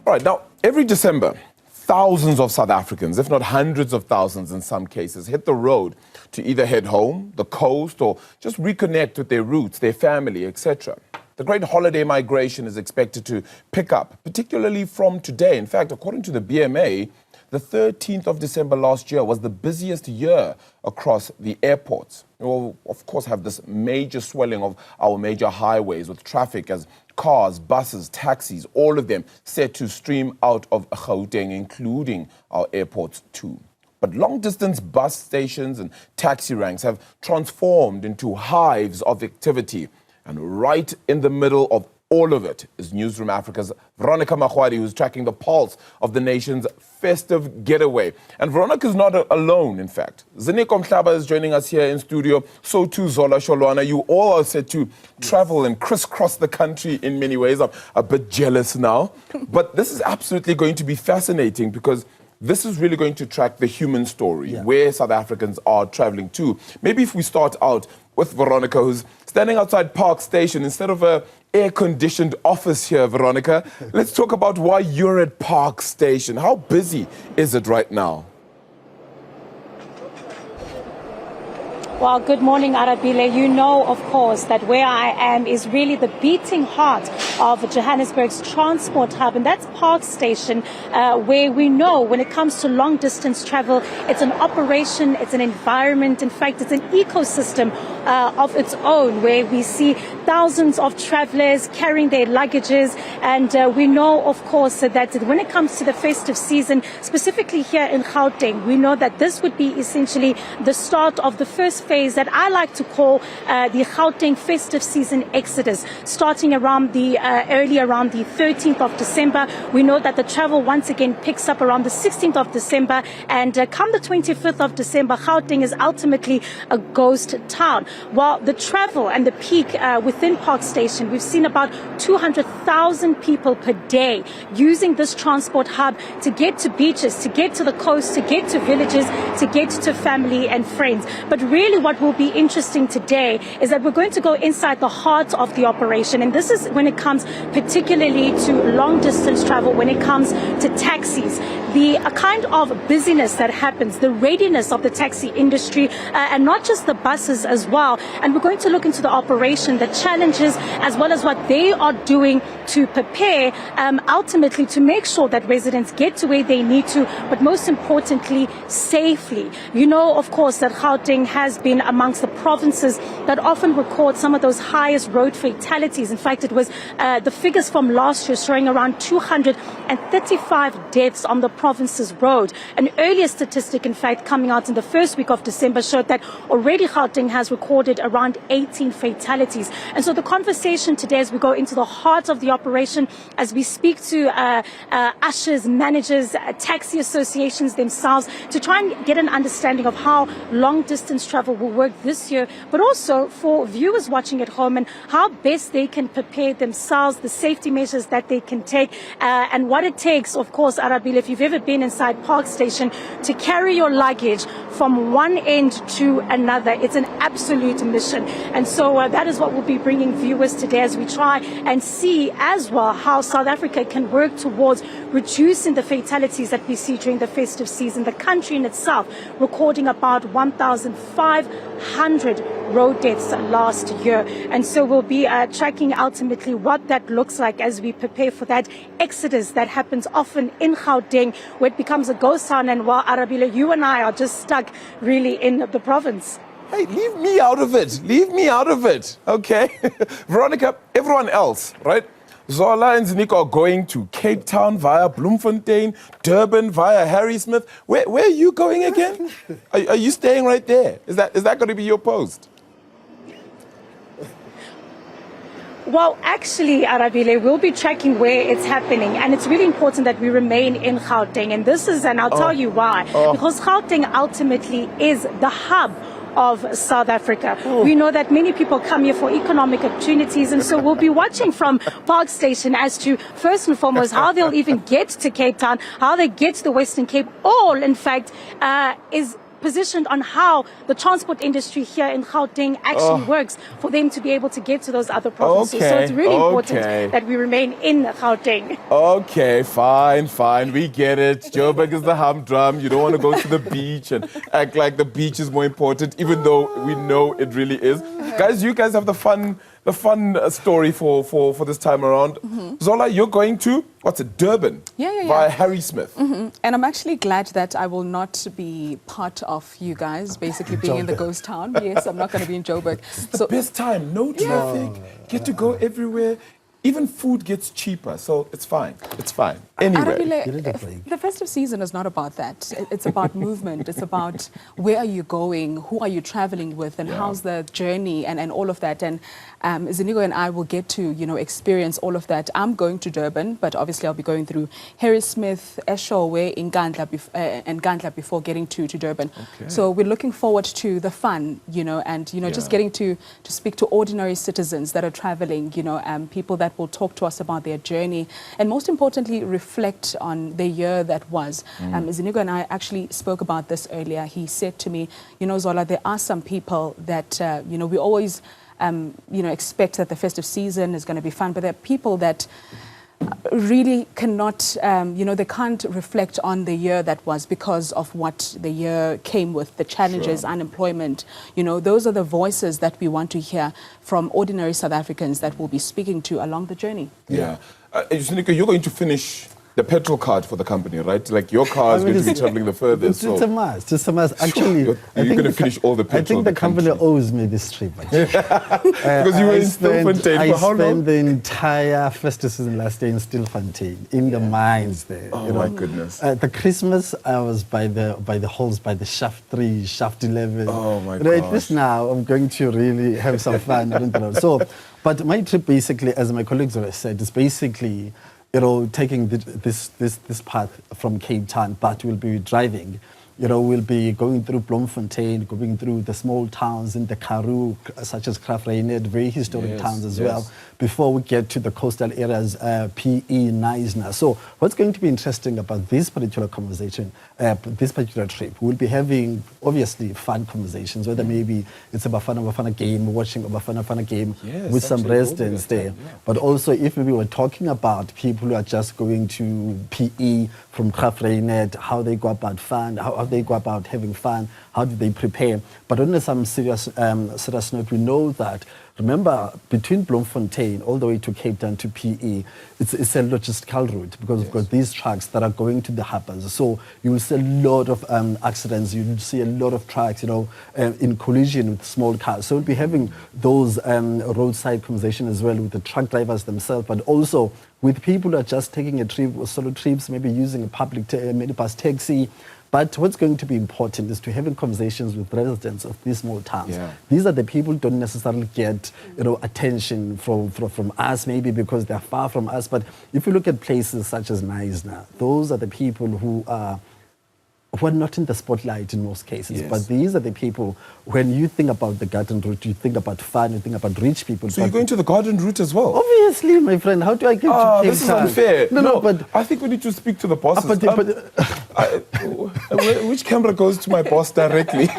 All right, now, every December, thousands of South Africans, if not hundreds of thousands in some cases, hit the road to either head home, the coast, or just reconnect with their roots, their family, etc. The great holiday migration is expected to pick up, particularly from today. In fact, according to the BMA, the 13th of December last year was the busiest year across the airports. We'll, of course, have this major swelling of our major highways with traffic as cars, buses, taxis, all of them set to stream out of Gauteng, including our airports too. But long-distance bus stations and taxi ranks have transformed into hives of activity. And right in the middle of all of it is Newzroom Afrika's Veronica Magwadi, who's tracking the pulse of the nation's festive getaway. And Veronica's not alone, in fact. Ziniko Mhlaba is joining us here in studio. So too Zola, Sholwana. You all are set to travel and crisscross the country in many ways. I'm a bit jealous now. But this is absolutely going to be fascinating because this is really going to track the human story, where South Africans are traveling to. Maybe if we start out with Veronica, who's standing outside Park Station instead of a air-conditioned office here, Veronica. Let's talk about why you're at Park Station. How busy is it right now? Well, good morning, Arabile. You know, of course, that where I am is really the beating heart of Johannesburg's transport hub, and that's Park Station, where we know when it comes to long-distance travel, it's an operation, it's an environment. In fact, it's an ecosystem of its own, where we see thousands of travelers carrying their luggages. And we know, of course, that when it comes to the festive season, specifically here in Gauteng, we know that this would be essentially the start of the first phase that I like to call the Gauteng festive season exodus, starting around early around the 13th of December. We know that the travel once again picks up around the 16th of December, and come the 25th of December, Gauteng is ultimately a ghost town. While the travel and the peak within Park Station, we've seen about 200,000 people per day using this transport hub to get to beaches, to get to the coast, to get to villages, to get to family and friends. But really what will be interesting today is that we're going to go inside the heart of the operation. And this is when it comes particularly to long distance travel, when it comes to taxis, the kind of busyness that happens, the readiness of the taxi industry, and not just the buses as well. And we're going to look into the operation, the challenges, as well as what they are doing to prepare ultimately to make sure that residents get to where they need to, but most importantly, safely. You know, of course, that Gauteng has been amongst the provinces that often record some of those highest road fatalities. In fact, it was the figures from last year showing around 235 deaths on the province's road. An earlier statistic, in fact, coming out in the first week of December showed that already Gauteng has recorded around 18 fatalities. And so the conversation today, as we go into the heart of the operation, as we speak to ushers, managers, taxi associations themselves, to try and get an understanding of how long-distance travel will work this year, but also for viewers watching at home and how best they can prepare themselves, the safety measures that they can take, and what it takes, of course, Arabile, if you've ever been inside Park Station, to carry your luggage from one end to another. It's an absolute mission. And so that is what we'll be bringing viewers today as we try and see as well how South Africa can work towards reducing the fatalities that we see during the festive season. The country in itself recording about 1,500 road deaths last year. And so we'll be tracking ultimately what that looks like as we prepare for that exodus that happens often in Gauteng, where it becomes a ghost town. And while Arabile, you and I are just stuck really in the province. Hey, leave me out of it. Leave me out of it, okay? Veronica, everyone else, right? Zola and Ziniko are going to Cape Town via Bloemfontein, Durban via Harrismith. Where are you going again? Are you staying right there? Is that going to be your post? Well, actually, Arabile, we'll be tracking where it's happening, and it's really important that we remain in Gauteng. And this is, and I'll tell you why. Because Gauteng ultimately is the hub of South Africa. We know that many people come here for economic opportunities, and so we'll be watching from Park Station as to, first and foremost, how they'll even get to Cape Town, how they get to the Western Cape. All, in fact, is positioned on how the transport industry here in Gauteng actually works for them to be able to get to those other provinces. So it's really important that we remain in Gauteng. Okay, fine. We get it. Joburg is the humdrum. You don't want to go to the beach and act like the beach is more important, even though we know it really is. Guys, you guys have the fun story for this time around. Zola, you're going to, what's it, Durban? Yeah. Via Harry Smith. And I'm actually glad that I will not be part of you guys, basically being in the ghost town. Yes, I'm not going to be in Joburg. It's the best time. No traffic. Get to go everywhere. Even food gets cheaper, so it's fine. Anyway. Arabile, the festive season is not about that. It's about movement. It's about where are you going, who are you traveling with, and how's the journey, and all of that. And Ziniko and I will get to, experience all of that. I'm going to Durban, but obviously I'll be going through Harry Smith, Eshowe, and Gandla before getting to Durban. Okay. So we're looking forward to the fun, just getting to speak to ordinary citizens that are traveling, people that will talk to us about their journey, and most importantly, reflect on the year that was. Ziniko and I actually spoke about this earlier. He said to me, Zola, there are some people that, we always, expect that the festive season is going to be fun, but there are people that really cannot, they can't reflect on the year that was because of what the year came with, the challenges, unemployment. Those are the voices that we want to hear from ordinary South Africans that we'll be speaking to along the journey. Yeah. Ziniko, you're going to finish the petrol card for the company, right? Like your car is going to be traveling the furthest. It's a must. Actually, you're going to finish all the petrol. I think the company owes me this trip. Because you were in Stilfontein for how long? I spent the entire festive season last year in Stilfontein, in the mines there. Oh my goodness. The Christmas, I was by the halls, by the shaft 3, shaft 11. Oh my God. At least now, I'm going to really have some fun. So, but my trip basically, as my colleagues already said, is basically taking this path from Cape Town, but we'll be driving. We'll be going through Bloemfontein, going through the small towns in the Karoo, such as Graaff-Reinet, very historic towns as well, before we get to the coastal areas, PE, Knysna. So what's going to be interesting about this particular conversation, this particular trip, we'll be having, obviously, fun conversations, whether maybe it's a Bafana game, watching a Bafana game with some residents there. But also, if we were talking about people who are just going to PE from Graaff-Reinet, how they go about fun, how they go about having fun, how do they prepare. But on some serious note, we know that, remember, between Bloemfontein all the way to Cape Town to PE, it's a logistical route because we've got these trucks that are going to the harbors. So you will see a lot of accidents. You will see a lot of trucks, in collision with small cars. So we'll be having those roadside conversations as well with the truck drivers themselves, but also with people who are just taking a trip, or solo trips, maybe using a public minibus taxi. But what's going to be important is to having conversations with residents of these small towns. These are the people who don't necessarily get, attention from us, maybe because they're far from us. But if you look at places such as Knysna, those are the people who are not in the spotlight in most cases, but these are the people, when you think about the garden route, you think about fun, you think about rich people. So you're going to the garden route as well? Obviously, my friend. How do I get to Cape Town? This is unfair. No, but I think we need to speak to the bosses. Which camera goes to my boss directly?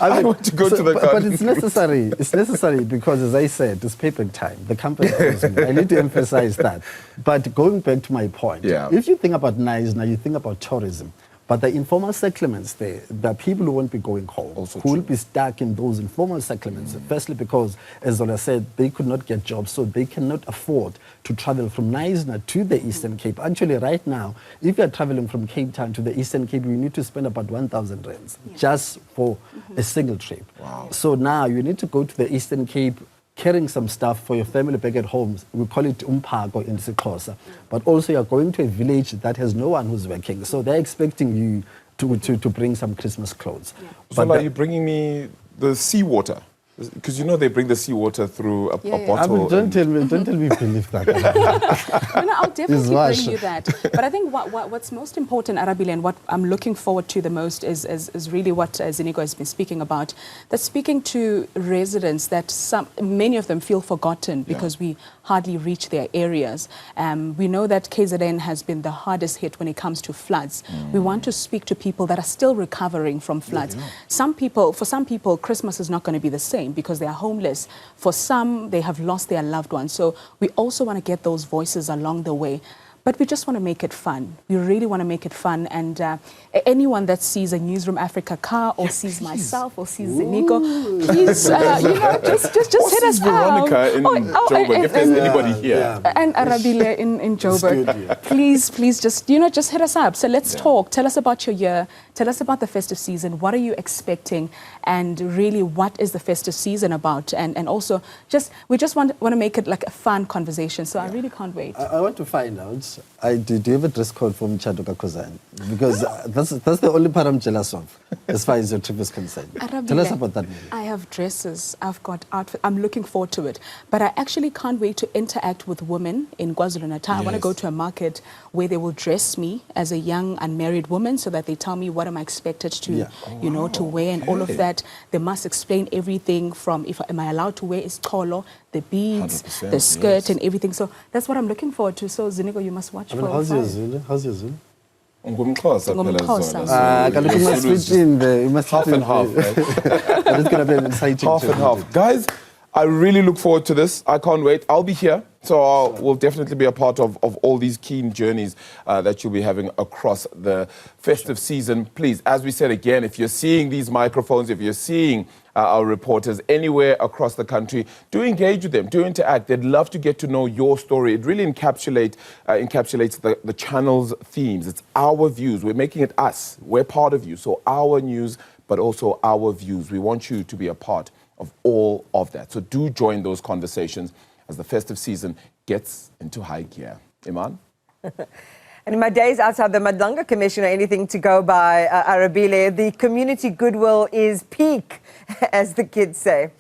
I want to go to the garden. But it's necessary. It's necessary because, as I said, it's payback time. The company owes me. I need to emphasize that. But going back to my point, if you think about Knysna, you think about tourism. But the informal settlements there, the people who won't be going home, who will be stuck in those informal settlements, firstly because, as Zola said, they could not get jobs, so they cannot afford to travel from Knysna to the Eastern Cape. Actually, right now, if you're traveling from Cape Town to the Eastern Cape, you need to spend about 1,000 rands just for a single trip. Wow. So now you need to go to the Eastern Cape, carrying some stuff for your family back at home. We call it umpago in Xhosa. But also you're going to a village that has no one who's working. So they're expecting you to bring some Christmas clothes. So are you bringing me the seawater? Because they bring the seawater through a Yeah. bottle. Don't tell me believe that. No, I'll definitely wash. bring you that. But I think what's most important, Arabile, and what I'm looking forward to the most is really what Ziniko has been speaking about. That's speaking to residents that many of them feel forgotten because we hardly reach their areas. We know that KZN has been the hardest hit when it comes to floods. We want to speak to people that are still recovering from floods. For some people, Christmas is not going to be the same because they are homeless. For some, they have lost their loved ones. So we also want to get those voices along the way. But we just want to make it fun. We really want to make it fun. And anyone that sees a Newzroom Afrika car or sees myself or sees Ziniko, please, just hit us out. Veronica in Joburg, if there's anybody here. Yeah. And Arabile in Joburg. Good, yeah. Please just hit us up. So let's talk. Tell us about your year. Tell us about the festive season. What are you expecting? And really, what is the festive season about? And also, we just want to make it like a fun conversation. So I really can't wait. I want to find out. Do you have a dress code for Mchadoka Kozan? Because that's the only part I'm jealous of, as far as your trip is concerned. Arabile, Tell us about that movie. I have dresses. I've got outfit. I'm looking forward to it. But I actually can't wait to interact with women in KwaZulu-Natal. I want to go to a market where they will dress me as a young unmarried woman so that they tell me what am I expected to, to wear and all of that. They must explain everything from am I allowed to wear iskolo, the beads, the skirt and everything. So that's what I'm looking forward to. So Ziniko, you must watch for how's your Zulu? How's your Zulu? Ngumxhosa. You must switch in there. You must half and half, right? But it's going to be an exciting Half and half. Guys, I really look forward to this. I can't wait. I'll be here. So we'll definitely be a part of all these keen journeys that you'll be having across the festive season. Please, as we said again, if you're seeing these microphones, if you're seeing our reporters anywhere across the country, do engage with them, do interact. They'd love to get to know your story. It really encapsulates the channel's themes. It's our views. We're making it us. We're part of you. So our news, but also our views. We want you to be a part of all of that. So do join those conversations as the festive season gets into high gear. Iman? And in my days outside the Madanga Commission or anything to go by, Arabile, the community goodwill is peak, as the kids say.